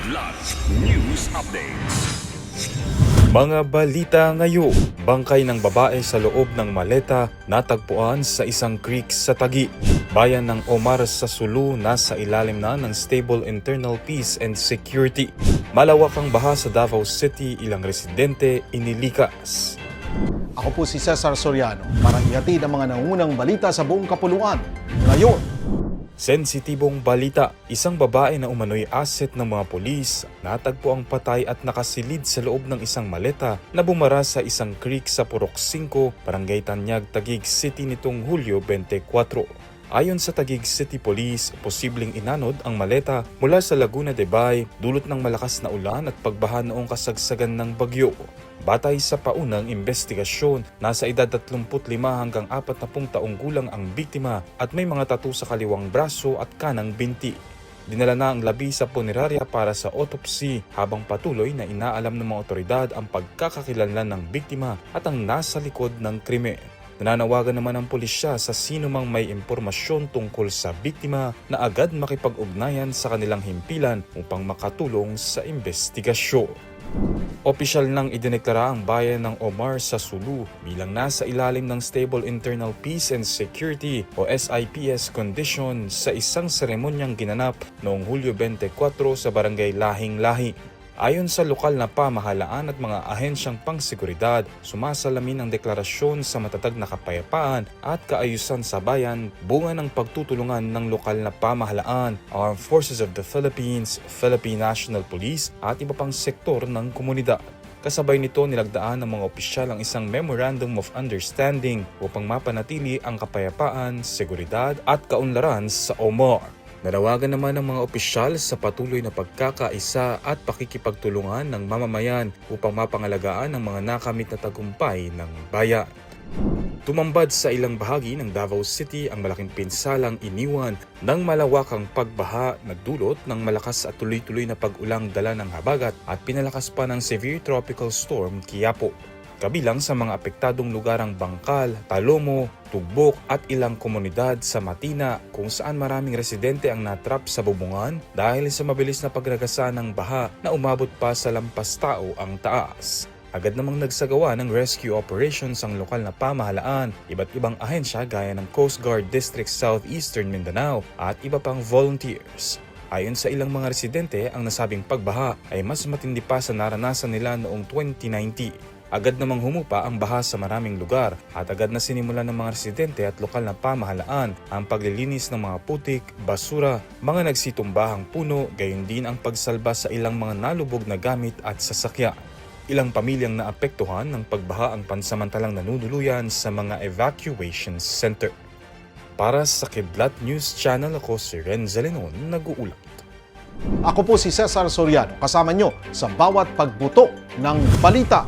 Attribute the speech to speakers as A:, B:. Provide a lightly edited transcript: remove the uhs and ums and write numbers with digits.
A: Kidlat News Updates.
B: Mga balita ngayon, bangkay ng babae sa loob ng maleta natagpuan sa isang creek sa Taguig. Bayan ng Omar sa Sulu nasa ilalim na ng stable internal peace and security. Malawakang baha sa Davao City, ilang residente inilikas.
C: Ako po si Cesar Soriano para ihatid ang mga nangungunang balita sa buong kapuluan. Ngayon,
B: Sensitibong balita, isang babae na umano'y asset ng mga pulis, natagpo ang patay at nakasilid sa loob ng isang maleta na bumara sa isang creek sa Purok 5, Barangay Tanyag, Taguig City nitong Hulyo 24. Ayon sa Taguig City Police, posibleng inanod ang maleta mula sa Laguna de Bay dulot ng malakas na ulan at pagbaha noong kasagsagan ng bagyo. Batay sa paunang investigasyon, nasa edad 35 hanggang 40 taong gulang ang biktima at may mga tattoo sa kaliwang braso at kanang binti. Dinala na ang labi sa punerarya para sa autopsy habang patuloy na inaalam ng mga otoridad ang pagkakakilanlan ng biktima at ang nasa likod ng krimen. Nananawagan naman ang pulisya sa sino mang may impormasyon tungkol sa biktima na agad makipag-ugnayan sa kanilang himpilan upang makatulong sa investigasyon. Opisyal nang idineklara ang bayan ng Omar sa Sulu bilang nasa ilalim ng Stable Internal Peace and Security o SIPS condition sa isang seremonyang ginanap noong Hulyo 24 sa Barangay Lahing-Lahi. Ayon sa lokal na pamahalaan at mga ahensyang pangseguridad, sumasalamin ang deklarasyon sa matatag na kapayapaan at kaayusan sa bayan, bunga ng pagtutulungan ng lokal na pamahalaan, Armed Forces of the Philippines, Philippine National Police at iba pang sektor ng komunidad. Kasabay nito nilagdaan ng mga opisyal ang isang Memorandum of Understanding upang mapanatili ang kapayapaan, seguridad at kaunlaran sa Omar. Nanawagan naman ng mga opisyal sa patuloy na pagkakaisa at pakikipagtulungan ng mamamayan upang mapangalagaan ang mga nakamit na tagumpay ng bayan. Tumambad sa ilang bahagi ng Davao City ang malaking pinsalang iniwan ng malawakang pagbaha na dulot ng malakas at tuloy-tuloy na pag-ulang dala ng habagat at pinalakas pa ng severe tropical storm Quiapo. Kabilang sa mga apektadong lugar ang Bangkal, Talomo, Tugbok at ilang komunidad sa Matina kung saan maraming residente ang natrap sa bubungan dahil sa mabilis na pagragasa ng baha na umabot pa sa lampas tao ang taas. Agad namang nagsagawa ng rescue operations ang lokal na pamahalaan, iba't ibang ahensya gaya ng Coast Guard District Southeastern Mindanao at iba pang volunteers. Ayon sa ilang mga residente, ang nasabing pagbaha ay mas matindi pa sa naranasan nila noong 2019. Agad namang humupa ang baha sa maraming lugar at agad na sinimulan ng mga residente at lokal na pamahalaan ang paglilinis ng mga putik, basura, mga nagsitumbahang puno, gayon din ang pagsalba sa ilang mga nalubog na gamit at sasakyan. Ilang pamilyang naapektuhan ng pagbaha ang pansamantalang nanunuluyan sa mga evacuation center. Para sa Kidlat News Channel, ako si Renzo Lenon, nag-uulat.
C: ako po si Cesar Soriano kasama nyo sa bawat pagbuto ng balita.